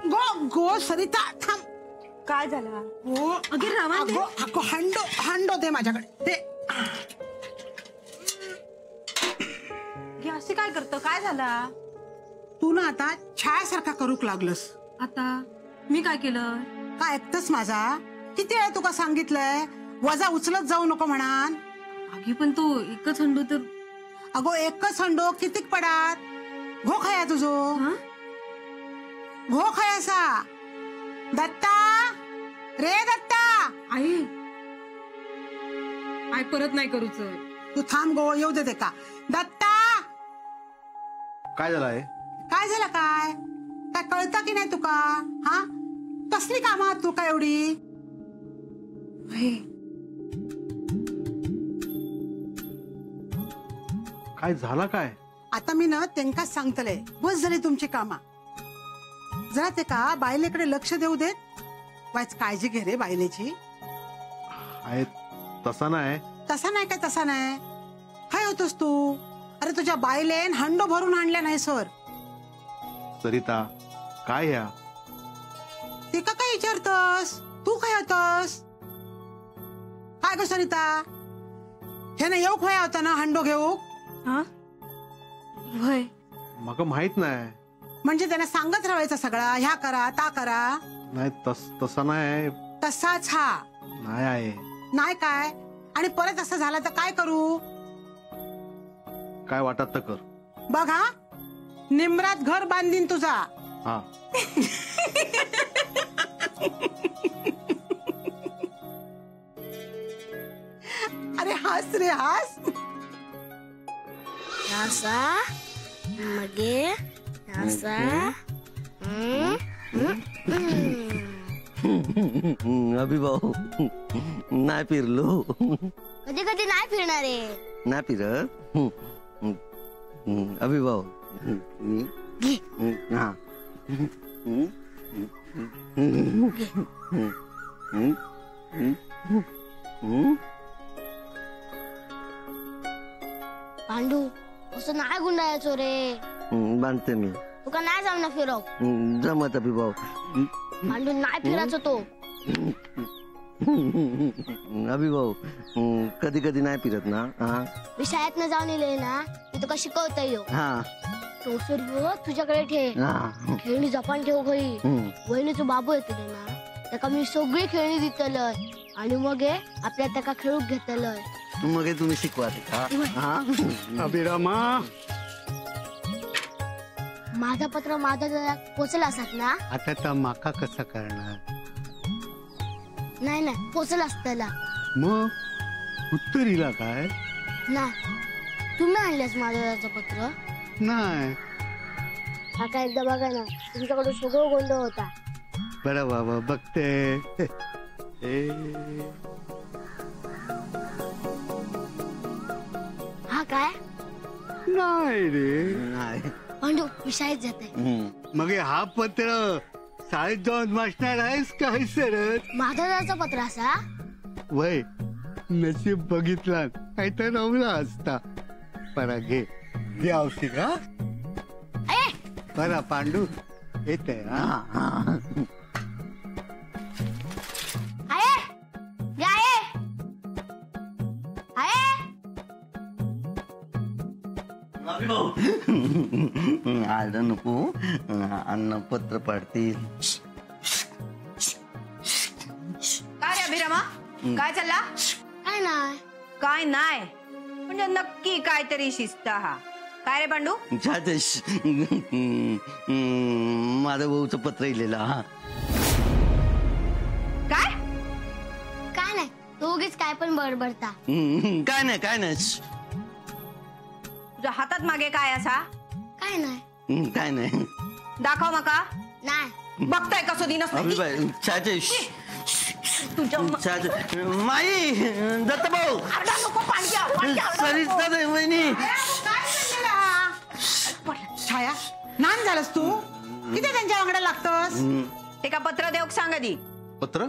गो गो सरिता थांब. काय झाला? गो अगे रामा दे. अगो हंडो हंडो दे माझ्याकडे ते. हे असे काय करतं? काय झाला? तू ना आता छायासारखा करूक लागलस. आता मी काय केलं? काय ऐकतस माझा? किती वेळा तुका सांगितलंय वजा उचलत जाऊ नको म्हणान. अगे पण तो एकच हंडू तर. अगो एकच हंडो कितीक पडात? घो खाया तुझो. घो खायासा. दत्ता रे दत्ता. आई आई परत नाही करूच. तू थांब गो येऊ दे का. दत्ता काय झालंय? काय झालं काय? काय कळतं की नाही तुका? हा कसली कामात तू काय एवढी? काय झालं काय? आता मी ना त्यांकाच सांगतले बस झाली तुमची कामा. जरा ते का बायलेकडे लक्ष देऊ देत. वाच काळजी घे रे बायलेची. आहे तसा नाही. तसा नाही काय तसा नाही. काय होतोस तू? अरे तुझ्या बायलेन हंडो भरून आणल्या नाही सर. सरिता काय ह्या? ते का काय विचारतस? तू काय होतस? काय ग सरिता? हे ना येऊ खोया होता ना हंडो घेऊ. हा वय मग माहित नाही. म्हणजे त्यांना सांगत राहायचं सगळा ह्या करा ता करा. नाही तसा नाही. तसाच हा नाही आहे. नाही काय? आणि परत असं झालं तर काय करू? काय वाटत तर कर. बघ हा निम्रात घर बांधीन तुझा. हा अरे हास रे हास. असा मगे असा अभिभाऊ नाही फिरलो. कधी कधी नाही फिरणार आहे. नाही फिरत अभिभाऊ. हा पांडू असं नाही गुंडाळायचो रे. बांधते मी. तुका नाही जमणार फिरव. जमत अभिभाऊ. पांडू नाही फिरायचो तो. अभिभाऊ कधी कधी नाही फिरत ना. हा मी शाळेत जाऊन येले ना मी तुका शिकवता येऊ. हा टोसर तुझ्याकडे ठेव. खेळणी जपान ठेव घरी. वहिनीचं बाबू येते ना त्याका मी सगळी खेळणी दितलय आणि मग आपल्या त्याका खेळूक घेतलय. मग तुम्ही शिकवा. अभिरामा माझा पत्र माझा जरा पोचला असत ना. आता तर माका कसं करणार? नाही नाही पोचला असताना. मग उत्तरीला काय? नाही तुम्ही आणल्यास माझं पत्र. नाही. आता एकदा बघा ना तुमच्याकडे सगळं गोंधळ होता. बरं बाबा बघते. हा काय? नाही रे. नाही. पांडू मी शाळेत जात आहे. मग हा पत्र शाळेत जाऊन वाचणार आहेस काय सरत? माझा पत्र असा वय नशीब बघितला काही तर रवला असता. परा घे घे औषध. हा बरा पांडू येते. आलं नको. अन्न पत्र पाडतील. काय रे अभिरामा? काय चालला? काय नाही. काय नाही म्हणजे नक्की काहीतरी शिस्त. हा काय रे पांडू? माझ्या भाऊचं पत्र लिहिलेलं. हा काय? काय नाही तू उगीच काय पण बडबडता. काय नाही काय नाही. तुझ्या हातात मागे काय असा? काय नाही. काय नाही. दाखव मका. नाही बघताय कसं दिनस माई दत्तभाऊ सरिता वहिनी. छाया नान झालंस तू. किती त्यांच्या अंगड्या लागतस? ते का पत्र देऊ सांग आधी. पत्र?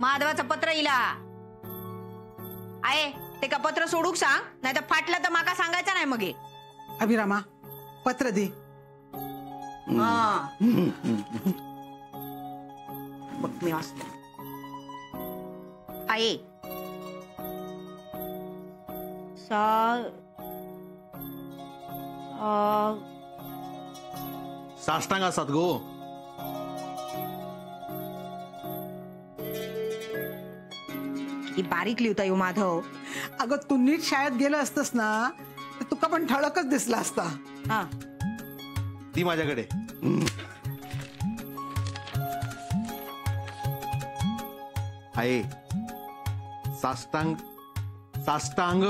माधवाचं पत्र इला आहे. ते का पत्र सोडूक सांग नाही तर फाटलं तर माका सांगायचं नाही. मग अभिरामा पत्र दे. हा बघ मी वाचते. आहे सा साष्टांग असतात गो. किती बारीक लिहिता येऊ माधव. अगं तू नीट शाळेत गेलं असतस ना तर तुका पण ठळकच दिसला असता. हा ती माझ्याकडे. आहे साष्टांग साष्टांग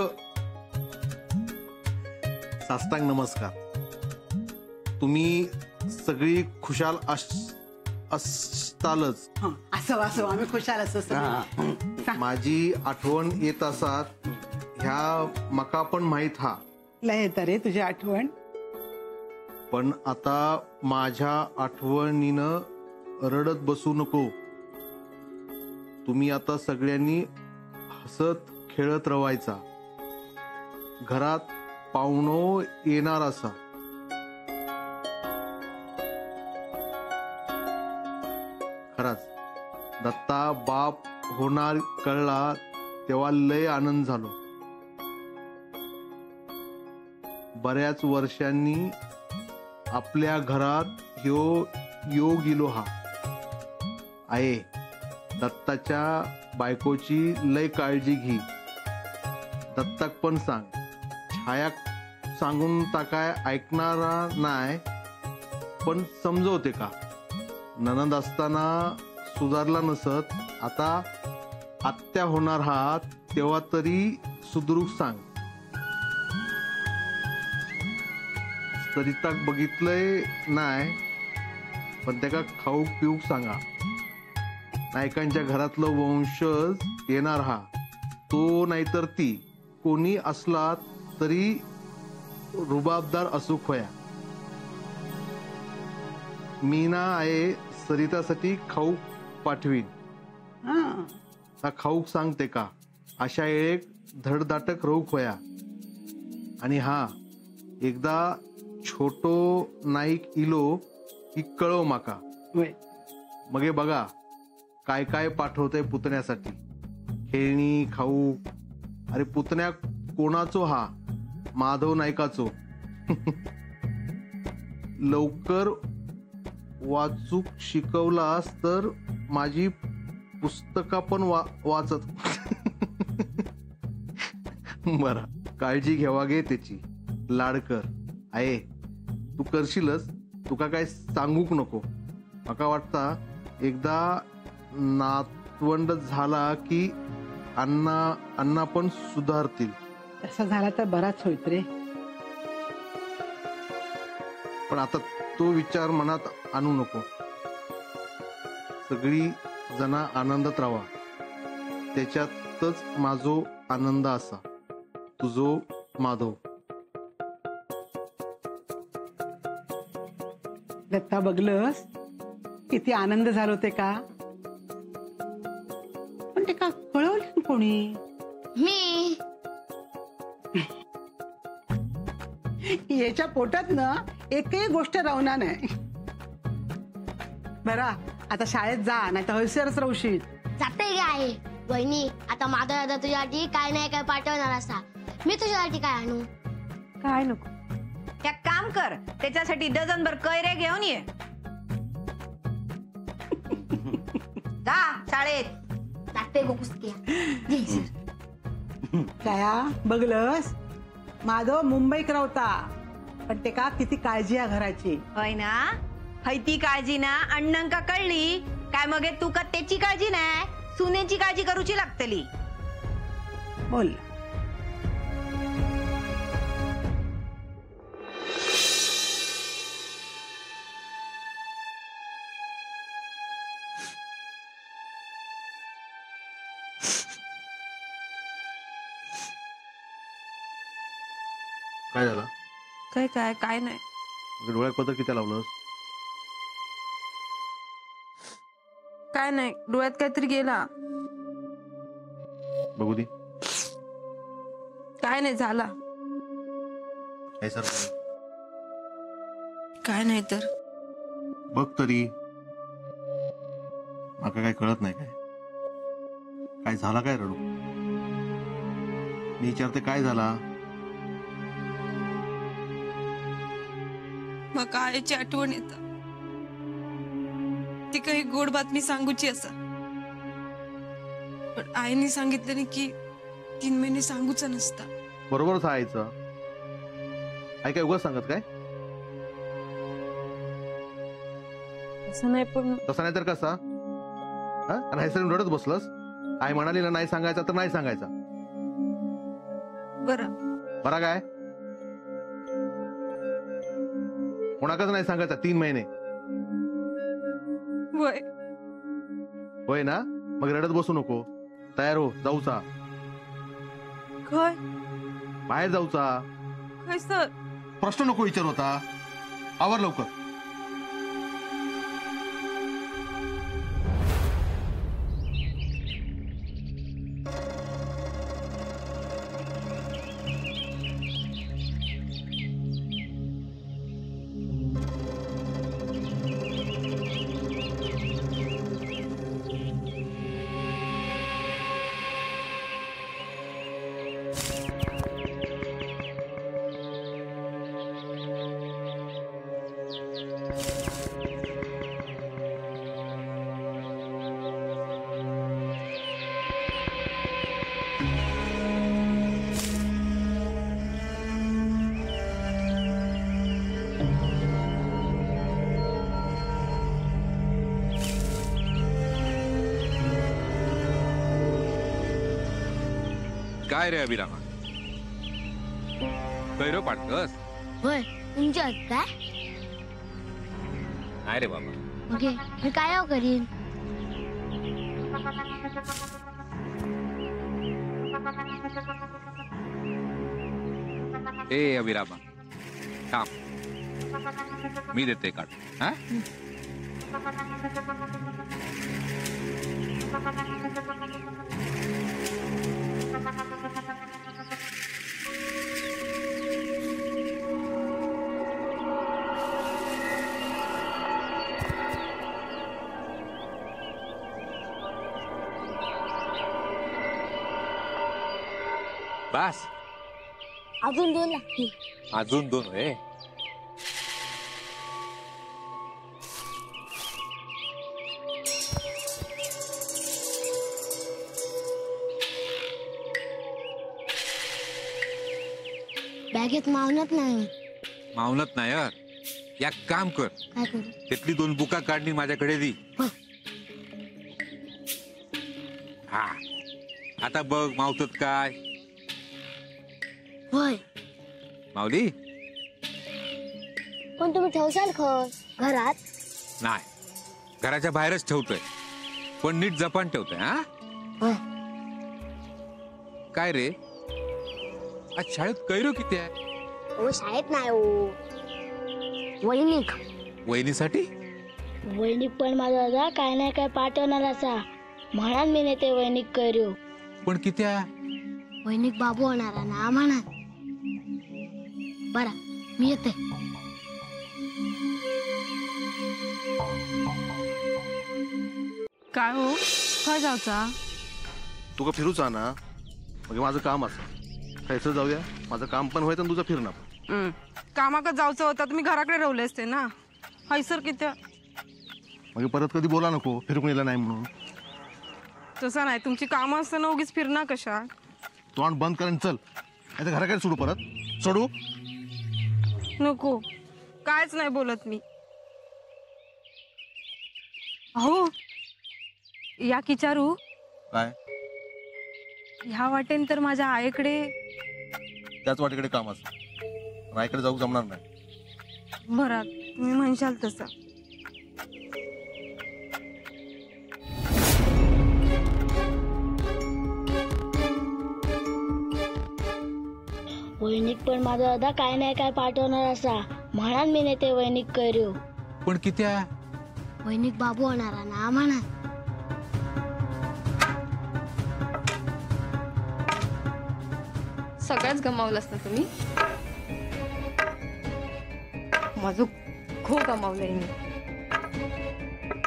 साष्टांग नमस्कार. तुम्ही सगळी खुशाल असतालच. असं असं आम्ही खुशाल असं. माझी आठवण येत असतात ह्या मका पण माहित हा. लय येतं रे तुझी आठवण. पण आता माझ्या आठवणीनं रडत बसू नको. तुम्ही आता सगळ्यांनी हसत खेळत रवायचा. घरात पाहुणो येणार असा. खरंच दत्ता बाप होणार कळला तेव्हा लय आनंद झालो. बऱ्याच वर्षांनी आपल्या घरात योग इलो हा. आहे दत्ताच्या बायकोची लय काळजी घे. दत्ताक पण सांग. छाया सांगून टाकाय ऐकणारा नाही पण समजवते का. ननंद असताना सुधारला नसत. आता आत्या होणार आहात तेव्हा तरी सुधरूक सांग. सरिताक बघितलंय नाही पण त्याका खाऊक पिऊक सांगा. नायकांच्या घरातलं वंशज येणार हा. तो नाहीतर ती कोणी असला तरी रुबाबदार असूक होया. मीना आहे सरितासाठी खाऊ पाठवीन. हा खाऊक सांगते का. अशा एक धडधाटक रोग होया. आणि हा एकदा छोटो नाईक इलो की कळव माका. मगे बघा काय काय पाठवतंय पुतण्यासाठी. खेळणी खाऊ. अरे पुतण्या कोणाचो हा. माधव नायकाचो. लवकर वाचूक शिकवलास तर माझी पुस्तका पण वाचत. बरा काळजी घ्यावा गे त्याची. लाडकर आहे तू करशीलच. तुका काय सांगूक नको. माका वाटता एकदा नातवंड झाला की अण्णा पण सुधारतील. तसा झाला तर बराच होईत रे. पण आता तो विचार मनात आणू नको. सगळी जना आनंदात राहा. त्याच्यातच माझो आनंद असा. तुझो माधव. दत्ता बघलंस किती आनंद झालो ते का. पण ते का कळवलं कोणी. मी याच्या पोटात ना एकही गोष्ट राहणार नाही. बरा आता शाळेत जा नाही तर हळसीरच राहशील. जाते गे आहे. वहिनी आता माधव दादा तुझ्यासाठी काय नाही काय पाठवणार असा. मी तुझ्यासाठी काय आणू. काय नको. एक काम कर त्याच्यासाठी डझनभर कैऱ्या घेऊन ये. जा शाळेत. जाते गो कुस्त्या. छाया बघलंस माधव मुंबईत राहता पण ते का किती काळजी आहे घराची. होय ना. हय ती काळजी ना अण्णांका कळली काय. मग तू का त्याची काळजी नाही सुनेची काळजी करूची लागतली. बोल. काय झालं. काय काय काय नाही. डोळ्यात पदर किती लावलंस. काय नाही डोळ्यात काहीतरी गेला. बघू दे. काय नाही झाला. हे सर काय नाही तर बघ तरी माका काय कळत नाही काय झाला काय रडू मी विचारते काय झाला म्हाका आईची आठवण येता ती काही गोड बातमी सांगूची असा पण आईने सांगितलं की 3 महिने सांगूच नसता बरोबरच आईचं आई काय उगाच सांगत काय असं नाही पण तसा नाही तर कसा आणि हैसरून रडत बसलस आई म्हणाली ना नाही सांगायचा तर नाही सांगायचा बरं बरा काय कोणाकच नाही सांगायचा 3 महिने वय होय ना मग रडत बसू नको तयार हो जाऊचा खय बाहेर जाऊचा खय सर प्रश्न नको विचार होता आवर लवकर काय रे अभिरामा कैरो पाडतस होय तुमच्या काय नाही रे बाबा ओके मी काय करीन ए अभिरामा थांब मी देते काढ हा बस अजून 2 लागतील अजून 2 आहे बॅगेत मावनत नाही मावनत नाही यार या काम कर काय करू तिथली 2 बुका काढणी माझ्याकडे दी हो. हा आता बघ मावतत काय होय माऊली पण तुम्ही ठेवसाल खर घरात नाही घराच्या बाहेरच ठेवतोय पण नीट जपान ठेवतोय हा होय काय रे आज शाळेत कैरो किती आहे ओ शाळेत नाही ओ वैनिक वहिनीसाठी वैनिक पण माझा दादा काय नाही काय पाठवणार असा म्हणा मी नेते वैनिक करू पण किती आहे वैनिक बाबू होणार ना म्हणा बरा मी येते काय हो खय जाऊचा तू का फिरूचा ना मग माझं काम असं खायचं जाऊया माझं काम पण होय तर तुझं फिरणं पण कामाक जाऊचं होता तुम्ही घराकडे राहिले असते ना हैसर किती मग परत कधी बोला नको फिरून गेला नाही म्हणून तसं नाही तुमची कामं असताना उगीच फिरणार कशा तोंड बंद करून चल नाही तर घराकडे सोडू परत सोडू नको कायच नाही बोलत मी अहो या किचारू काय ह्या वाटेन तर माझ्या आईकडे त्याच वाटेकडे काम असं रायकडे जाऊ जमणार नाही भरात तुम्ही म्हणशाल तसं वैनिक पण माझा दादा काय नाही काय पाठवणार असा म्हणा मी नेते वैनिक करू पण किती आहे वैनिक बाबू होणार ना म्हणा सगळ्याच गमावलंस ना तुम्ही माझं खो गमावलंय मी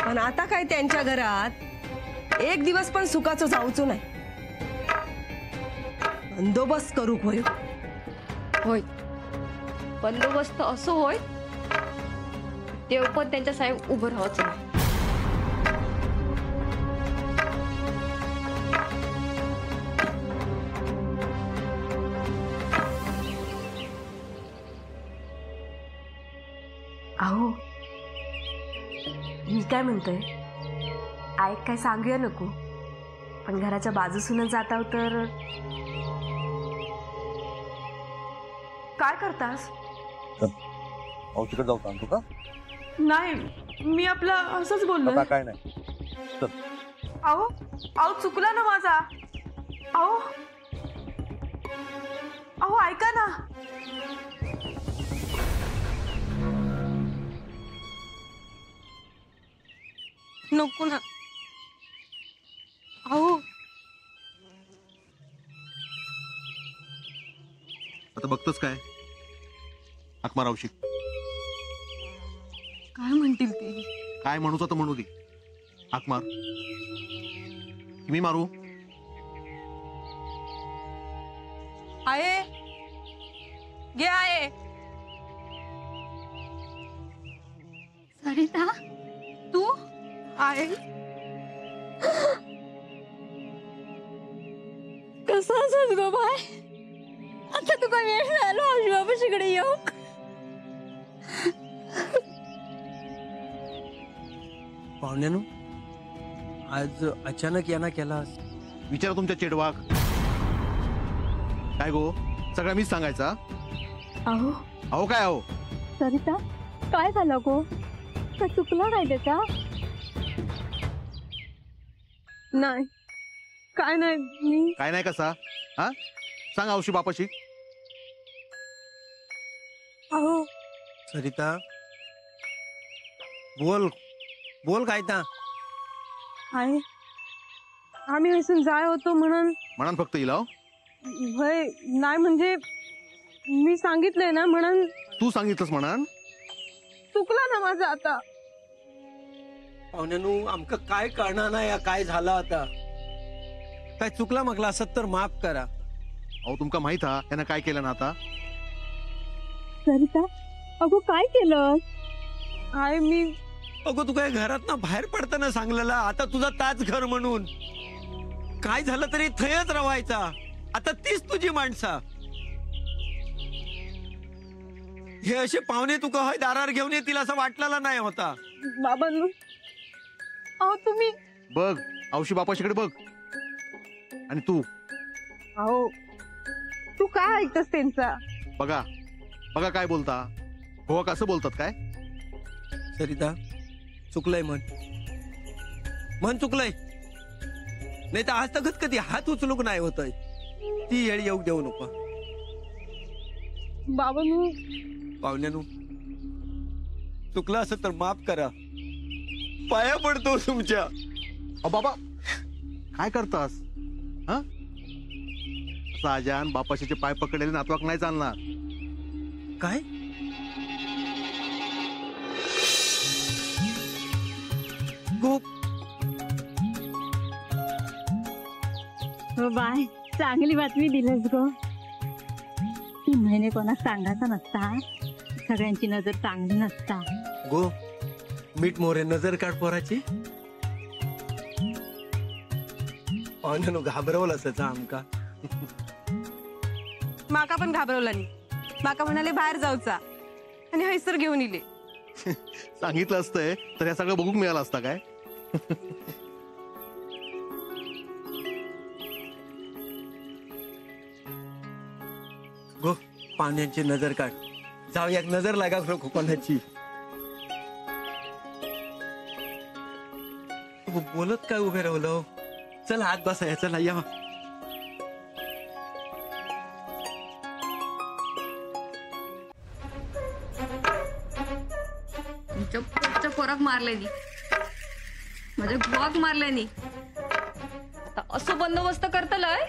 पण आता काय त्यांच्या घरात एक दिवस पण सुखाचं जाऊचो नाही. बंदोबस्त करूक होय. होय, बंदोबस्त असो होय, देव पण त्यांच्या साहेब उभं राहायचं नाही. अहो, मी काय म्हणतोय, ऐक काय सांगूया नको, पण घराच्या बाजूसूनच जाताव तर काय करतास? औषध जाऊ सांगतो का? नाही, मी आपला असंच बोललो. काय नाही. अहो अहो, चुकला ना माझा. अहो अहो, ऐका ना. नको ना. अहो, आता बघतोस काय? हाक मार औषध. काय म्हणतील ते? काय म्हणूच तर म्हणू दे. हाक मार. मी मारू? आहे घे आहे. सरिता तू आहे कसं असत ग बाय? आता तुका वेळ मिळालो आजूबापाशीकडे येऊ. पाहुण्यानो, आज अचानक यांना केलास? विचारा तुमच्या चेडवाक. काय गो, सगळं मीच सांगायचा? अहो अहो काय अहो? सरिता, काय झालं गो? का चुकलं काय त्याचा? नाही, काय नाही. मी काय नाही कसा? हा सांग औषध बापाशी. अहो सरिता, बोल बोल काय ता? आहे, आम्ही हसून जाय होतो म्हणून फक्त येईल हो? भय नाही, म्हणजे मी सांगितलंय ना म्हणून. तू सांगितलंस म्हणान? चुकला ना माझं आता. पाहुण्यानो, आमका काय कळणार नाही काय झालं आता. काय चुकला मगला असत तर माफ करा. अहो तुमका माहित हा यानं काय केलं ना आता? सरिता, अगो काय केलं? आहे मी. अगो तू काय घरात ना बाहेर पडताना सांगलेला आता तुझा ताच घर म्हणून. काय झालं तरी थयच राहायचा. आता तीच तुझी माणसा. हे असे पाहुणे तुका होय दारावर घेऊन येतील असं वाटलेला नाही होता. बाबांनो, अहो तुम्ही. बघ औषध बापाशीकडे बघ. आणि तू अहो, तू काय ऐकतस त्यांचा? बघा बघा काय बोलता. हो कसं बोलतात काय? सरिता, चुकलंय मन चुकलंय. नाही तर आज तगत कधी हात उचलूक नाही होतय. ती येळ येऊ देऊ नको. बाबांनो, पाहुण्यानो, चुकलं असं तर माफ करा. पाया पडतो तुमच्या. बाबा काय करतास? हा साजान बापाशीचे पाय पकडलेले नातवाक नाही चालणार. काय? हो बाय, चांगली बातमी दिलीस गो. 3 महिने कोणाक सांगायचा नसता. सगळ्यांची नजर चांगली नसता. गो, मीठ मोरे नजर काढ पोराची. पाहुण्यानो घाबरवलं असं आमका. माका पण घाबरवला नाही. माका म्हणाले बाहेर जाऊचा आणि हैसर घेऊन इले. सांगितलं असतंय तर या सगळं बघूक मिळालं असता काय? गो, पाण्याची नजर काढ. जाऊ एक नजर लागा कोणाची. बोलत काय उभे राहिलो. चला हात बसाया. चला या. तुमच्या पोटच्या पोराक मारल्यानी, माझ्या गुवाक मारल्यानी. आता असं बंदोबस्त करतलंय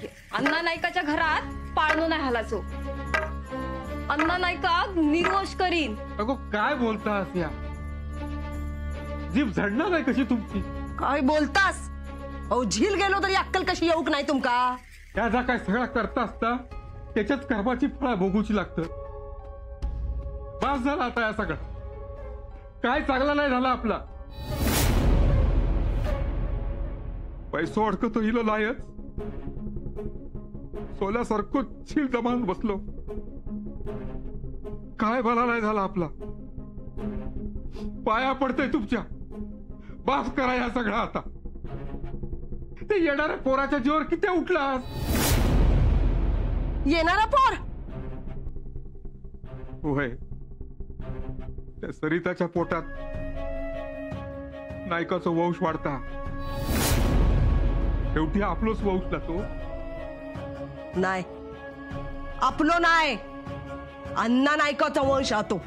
की अण्णा नाईकाच्या घरात पाळणो नाही हालाचो. अण्णा नाईका निर्वोश करीन. अगो काय बोलतास या? जीभ झडणार आहे कशी तुमची? काय बोलतास? अहो झील गेलो तरी अक्कल कशी येऊक नाही तुमका? त्या जा काय सगळा करता असता त्याच्यात कर्माची फळा भोगूची लागतं. बास झाला आता या सगळा. काय चांगला नाही झाला आपला. पैसो अडकतो हिलो लायच सोल्यासारखं झील जमान बसलो. काय भला नाही झाला आपला. पाया पडतंय तुमच्या. बास करा या सगळा आता. ते येणाऱ्या पोराच्या जीवावर किती उठला. येणारा पोर होय, त्या सरिताच्या पोटात नायकाचा वंश वाढता. शेवटी आपलोच वंश ना तो. नाही आपलो नाही, अण्णा नायकाचा वंश आतो.